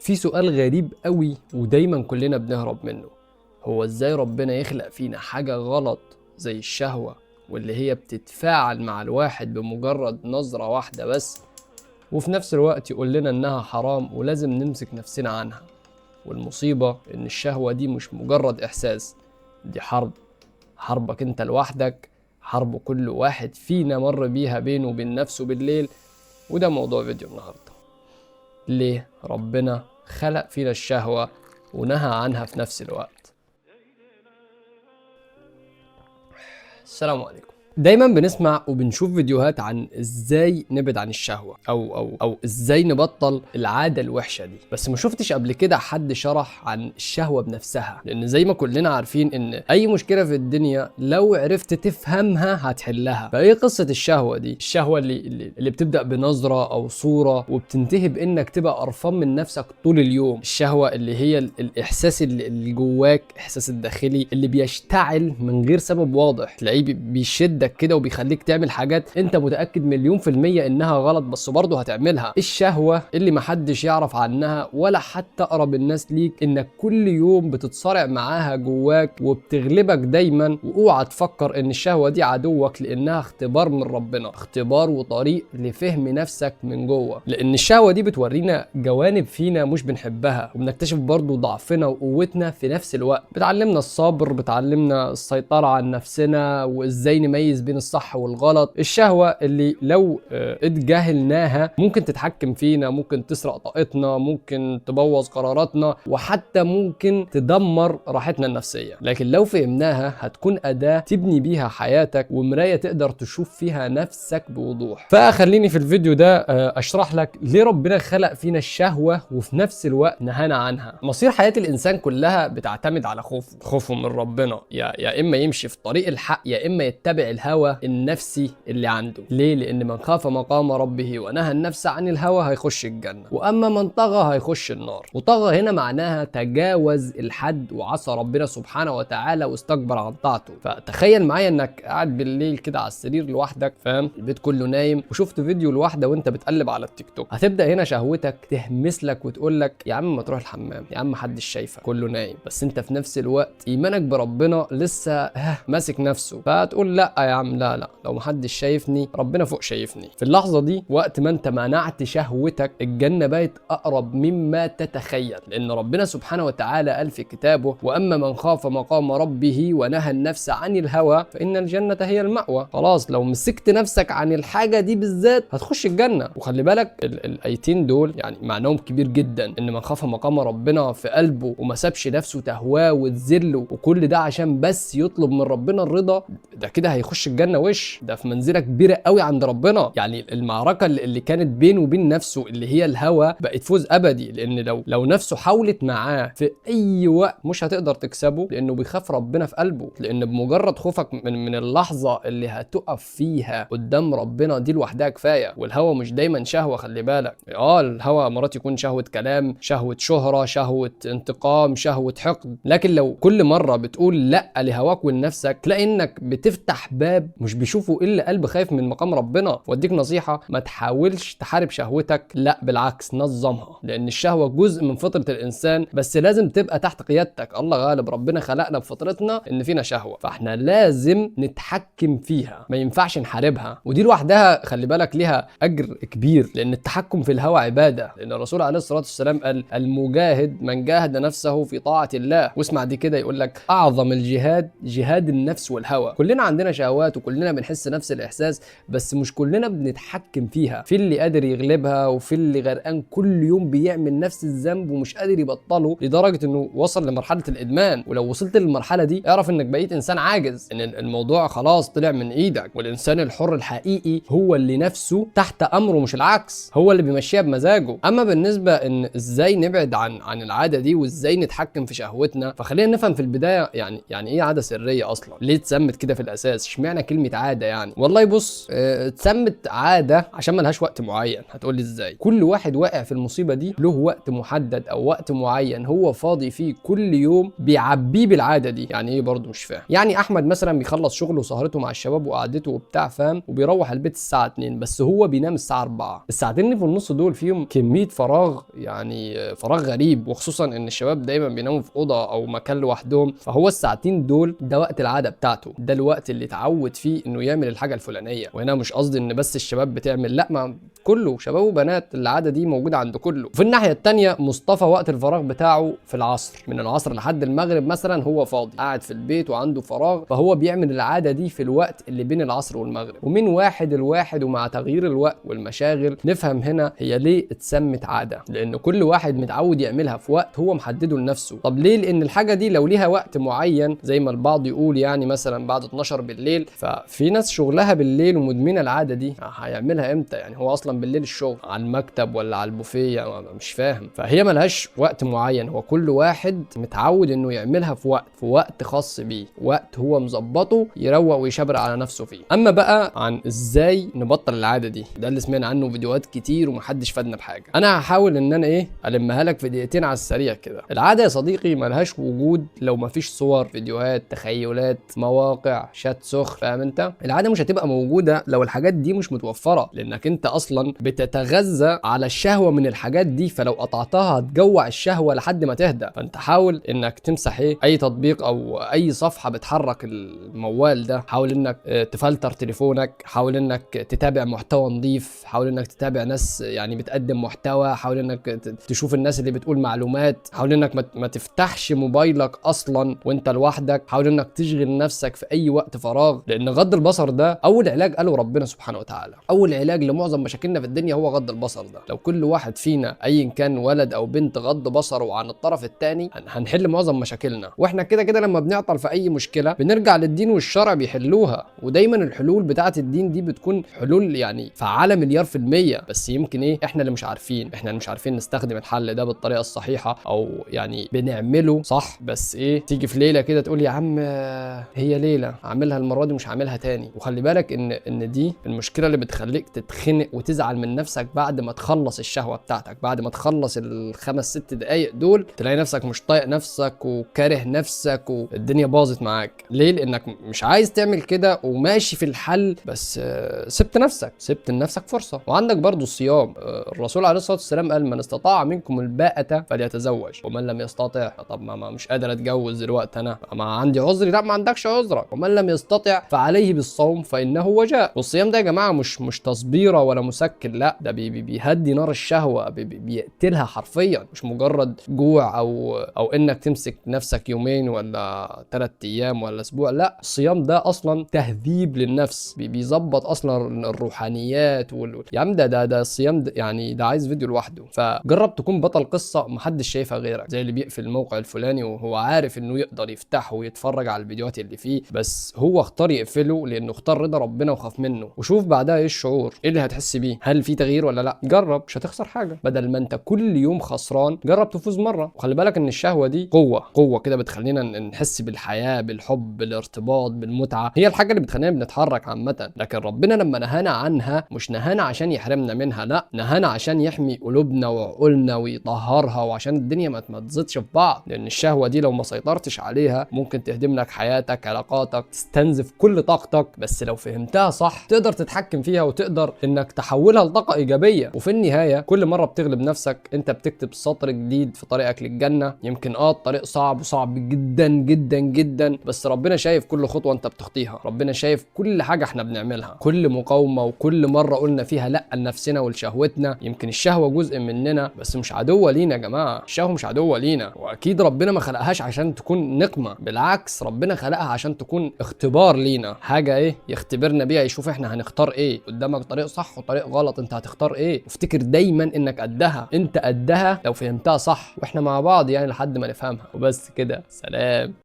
في سؤال غريب قوي ودايما كلنا بنهرب منه، هو ازاي ربنا يخلق فينا حاجة غلط زي الشهوة واللي هي بتتفاعل مع الواحد بمجرد نظرة واحدة بس، وفي نفس الوقت يقول لنا انها حرام ولازم نمسك نفسنا عنها. والمصيبة ان الشهوة دي مش مجرد احساس، دي حربك انت لوحدك، حرب كل واحد فينا مر بيها بينه وبين نفسه بالليل. وده موضوع فيديو النهاردة، ليه ربنا خلق فينا الشهوة ونهى عنها في نفس الوقت. السلام عليكم. دايما بنسمع وبنشوف فيديوهات عن ازاي نبعد عن الشهوة او ازاي نبطل العادة الوحشة دي، بس ما شفتش قبل كده حد شرح عن الشهوة بنفسها، لان زي ما كلنا عارفين ان اي مشكلة في الدنيا لو عرفت تفهمها هتحلها. فايه قصة الشهوة دي؟ الشهوة اللي بتبدأ بنظرة او صورة وبتنتهي بانك تبقى قرفان من نفسك طول اليوم. الشهوة اللي هي الاحساس اللي جواك، احساس الداخلي اللي بيشتعل من غير سبب واضح، تلاقيه بيشد كده وبيخليك تعمل حاجات انت متأكد مليون في المية انها غلط بس برضه هتعملها. الشهوة اللي محدش يعرف عنها ولا حتى اقرب الناس ليك، انك كل يوم بتتصارع معاها جواك وبتغلبك دايما. واوعى تفكر ان الشهوة دي عدوك، لانها اختبار من ربنا، اختبار وطريق لفهم نفسك من جوه. لان الشهوة دي بتورينا جوانب فينا مش بنحبها، وبنكتشف برضه ضعفنا وقوتنا في نفس الوقت. بتعلمنا الصبر، بتعلمنا السيطرة عن نفسنا وازاي نميز بين الصح والغلط. الشهوة اللي لو اتجاهلناها ممكن تتحكم فينا، ممكن تسرق طاقتنا، ممكن تبوظ قراراتنا، وحتى ممكن تدمر راحتنا النفسية. لكن لو فهمناها هتكون أداة تبني بيها حياتك ومراية تقدر تشوف فيها نفسك بوضوح. فخليني في الفيديو ده أشرح لك ليه ربنا خلق فينا الشهوة وفي نفس الوقت نهانا عنها. مصير حياة الإنسان كلها بتعتمد على خوفه من ربنا، يا إما يمشي في طريق الحق يا إما يتبع الهوى النفسي اللي عنده. ليه؟ لان من خاف مقام ربه ونهى النفس عن الهوى هيخش الجنه، واما من طغى هيخش النار. وطغى هنا معناها تجاوز الحد وعصى ربنا سبحانه وتعالى واستكبر عن طاعته. فتخيل معايا انك قاعد بالليل كده على السرير لوحدك، فاهم، البيت كله نايم، وشفت فيديو لواحده وانت بتقلب على التيك توك. هتبدا هنا شهوتك تهمس لك وتقول لك يا عم ما تروح الحمام، يا عم محدش شايفك كله نايم. بس انت في نفس الوقت ايمانك بربنا لسه ماسك نفسه، فتقول لا يا عم، لا لو محدش شايفني ربنا فوق شايفني. في اللحظة دي وقت ما انت منعت شهوتك، الجنة بقت اقرب مما تتخيل، لان ربنا سبحانه وتعالى قال في كتابه واما من خاف مقام ربه ونهى النفس عن الهوى فان الجنة هي المأوى. خلاص لو مسكت نفسك عن الحاجة دي بالذات هتخش الجنة. وخلي بالك الايتين دول يعني معناهم كبير جدا، ان من خاف مقام ربنا في قلبه وما سابش نفسه تهواه وتذله وكل ده عشان بس يطلب من ربنا الرضا، ده كده هيخش الجنة وش، ده في منزلة كبيرة قوي عند ربنا. يعني المعركة اللي كانت بينه وبين نفسه اللي هي الهوى بقت فوز ابدي، لان لو نفسه حاولت معاه في اي وقت مش هتقدر تكسبه، لانه بيخاف ربنا في قلبه. لان بمجرد خوفك من اللحظة اللي هتقف فيها قدام ربنا دي لوحدها كفاية. والهوى مش دايما شهوة، خلي بالك. الهوى مرات يكون شهوة كلام، شهوة شهرة، شهوة انتقام، شهوة حقد. لكن لو كل مرة بتقول لا لهواك ولنفسك تلاقي انك بتفتح باب مش بيشوفه الا قلب خايف من مقام ربنا. واديك نصيحة، ما تحاولش تحارب شهوتك، لا بالعكس نظمها، لان الشهوة جزء من فطرة الانسان بس لازم تبقى تحت قيادتك. الله غالب، ربنا خلقنا بفطرتنا ان فينا شهوة، فاحنا لازم نتحكم فيها، ما ينفعش نحاربها. ودي لوحدها خلي بالك ليها اجر كبير، لان التحكم في الهوى عبادة. لان الرسول عليه الصلاة والسلام قال المجاهد من جاهد نفسه في طاعة الله. واسمع دي كده، يقول لك اعظم الجهاد جهاد النفس والهوى. كلنا عندنا شهوات وكلنا بنحس نفس الاحساس، بس مش كلنا بنتحكم فيها. في اللي قادر يغلبها وفي اللي غرقان كل يوم بيعمل نفس الذنب ومش قادر يبطله لدرجة انه وصل لمرحلة الادمان. ولو وصلت للمرحلة دي اعرف انك بقيت انسان عاجز، ان الموضوع خلاص طلع من ايدك. والانسان الحر الحقيقي هو اللي نفسه تحت امره مش العكس، هو اللي بيمشيها بمزاجه. اما بالنسبة ان ازاي نبعد عن العادة دي وازاي نتحكم في شهوتنا، فخلينا نفهم في البداية يعني ايه عادة سرية اصلا، ليه اتسمت كده في الاساس، اشمعنى كلمه عاده يعني؟ والله بص، اتسمت عاده عشان ملهاش وقت معين. هتقول لي ازاي؟ كل واحد واقع في المصيبه دي له وقت محدد او وقت معين هو فاضي فيه كل يوم بيعبيه بالعاده دي. يعني ايه برضه؟ مش فاهم. يعني احمد مثلا بيخلص شغله وسهرته مع الشباب وقعدته وبتاع، فاهم، وبيروح البيت الساعه 2، بس هو بينام الساعه 4. الساعتين اللي في النص دول فيهم كميه فراغ، يعني فراغ غريب، وخصوصا ان الشباب دايما بيناموا في اوضه او مكان لوحدهم، فهو الساعتين دول ده وقت العاده بتاعته، ده الوقت اللي اتعود فيه انه يعمل الحاجه الفلانيه. وهنا مش قصدي ان بس الشباب بتعمل، لا، ما كله شباب وبنات العاده دي موجوده عند كله. وفي الناحيه الثانيه مصطفى وقت الفراغ بتاعه في العصر، من العصر لحد المغرب مثلا هو فاضي قاعد في البيت وعنده فراغ، فهو بيعمل العاده دي في الوقت اللي بين العصر والمغرب. ومن واحد لواحد ومع تغيير الوقت والمشاغل نفهم هنا هي ليه اتسمت عاده، لان كل واحد متعود يعملها في وقت هو محدده لنفسه. طب ليه؟ لان الحاجه دي لو ليها وقت معين زي ما البعض يقول، يعني مثلا بعد 12 بالليل، ففي ناس شغلها بالليل ومدمنه العاده دي، هيعملها امتى يعني؟ هو اصلا بالليل الشغل على المكتب ولا على البوفيه؟ مش فاهم. فهي ملهاش وقت معين، هو كل واحد متعود انه يعملها في وقت خاص بيه، وقت هو مظبطه يروق ويشبر على نفسه فيه. اما بقى عن ازاي نبطل العاده دي، ده اللي سمعنا عنه فيديوهات كتير ومحدش فادنا بحاجه. انا هحاول ان انا المها لك في دقيقتين على السريع كده. العاده يا صديقي ملهاش وجود لو مفيش صور، فيديوهات، تخيلات، مواقع، شات سخر، فاهم انت؟ العاده مش هتبقى موجوده لو الحاجات دي مش متوفره، لانك انت اصلا بتتغذى على الشهوه من الحاجات دي، فلو قطعتها هتجوع الشهوه لحد ما تهدى. فانت حاول انك تمسح اي تطبيق او اي صفحه بتحرك الموال ده، حاول انك تفلتر تليفونك، حاول انك تتابع محتوى نظيف، حاول انك تتابع ناس يعني بتقدم محتوى، حاول انك تشوف الناس اللي بتقول معلومات، حاول انك ما تفتحش موبايلك اصلا وانت لوحدك، حاول انك تشغل نفسك في اي وقت فراغ، لان غض البصر ده اول علاج قاله ربنا سبحانه وتعالى. اول علاج لمعظم مشاكلنا في الدنيا هو غض البصر ده. لو كل واحد فينا ايا كان ولد او بنت غض بصره عن الطرف الثاني هنحل معظم مشاكلنا. واحنا كده كده لما بنعطل في اي مشكله بنرجع للدين والشرع بيحلوها، ودايما الحلول بتاعه الدين دي بتكون حلول يعني فعاله مليار في المية. بس يمكن احنا اللي مش عارفين، احنا اللي مش عارفين نستخدم الحل ده بالطريقه الصحيحه، او يعني بنعمله صح بس تيجي في ليله كده تقول يا عم هي ليله اعملها المره دي مش هعملها تاني. وخلي بالك ان دي المشكله اللي بتخليك تتخنق وتزعل من نفسك بعد ما تخلص الشهوه بتاعتك، بعد ما تخلص الخمس ست دقايق دول تلاقي نفسك مش طايق نفسك وكاره نفسك والدنيا باظت معاك. ليه؟ لانك مش عايز تعمل كده وماشي في الحل، بس سبت لنفسك فرصه. وعندك برضو الصيام، الرسول عليه الصلاه والسلام قال من استطاع منكم الباءة فليتزوج، ومن لم يستطع، طب ما مش قادر اتجوز دلوقتي، انا ما عندي عذري، لا ما عندكش عذرك، ومن لم يستطع فعليه بالصوم فانه وجاء. والصيام ده يا جماعه مش تصبيره ولا مسكن، لا ده بيهدي نار الشهوه، بيقتلها حرفيا، مش مجرد جوع او انك تمسك نفسك يومين ولا 3 ايام ولا اسبوع، لا الصيام ده اصلا تهذيب للنفس، بيظبط اصلا الروحانيات يا عم ده الصيام ده يعني ده عايز فيديو لوحده. فجرب تكون بطل قصه محدش شايفها غيرك، زي اللي بيقفل الموقع الفلاني وهو عارف انه يقدر يفتحه ويتفرج على الفيديوهات اللي فيه، بس هو اختار يقفله لانه اختار رضا ربنا وخاف منه. وشوف بعدها ايه الشعور، ايه اللي هتحس بيه، هل في تغيير ولا لا؟ جرب، مش هتخسر حاجه. بدل ما انت كل يوم خسران جرب تفوز مره. وخلي بالك ان الشهوه دي قوه كده بتخلينا نحس بالحياه، بالحب، بالارتباط، بالمتعه، هي الحاجه اللي بتخلينا بنتحرك عامه. لكن ربنا لما نهانا عنها مش نهانا عشان يحرمنا منها، لا نهانا عشان يحمي قلوبنا وعقولنا ويطهرها، وعشان الدنيا ما تزيدش في بعض. لان الشهوه دي لو ما سيطرتش عليها ممكن تهدم لك حياتك، علاقاتك، تستنزف كل طاقتك. بس لو فهمتها صح تقدر تتحكم فيها وتقدر انك تحولها لطاقه ايجابيه. وفي النهايه كل مره بتغلب نفسك انت بتكتب سطر جديد في طريقك للجنه. يمكن الطريق صعب وصعب جدا جدا جدا، بس ربنا شايف كل خطوه انت بتخطيها، ربنا شايف كل حاجه احنا بنعملها، كل مقاومه وكل مره قلنا فيها لا لنفسنا ولشهوتنا. يمكن الشهوه جزء مننا بس مش عدوه لينا يا جماعه، الشهوه مش عدوه لينا. واكيد ربنا ما خلقهاش عشان تكون نقمه، بالعكس ربنا خلقها عشان تكون اختبار لينا، حاجه يختبرنا بيها، يشوف احنا هنختار ايه. قدامك طريق صح وطريق غلط، انت هتختار ايه؟ وافتكر دايما انك قدها، انت قدها لو فهمتها صح. واحنا مع بعض يعني لحد ما نفهمها. وبس كده، سلام.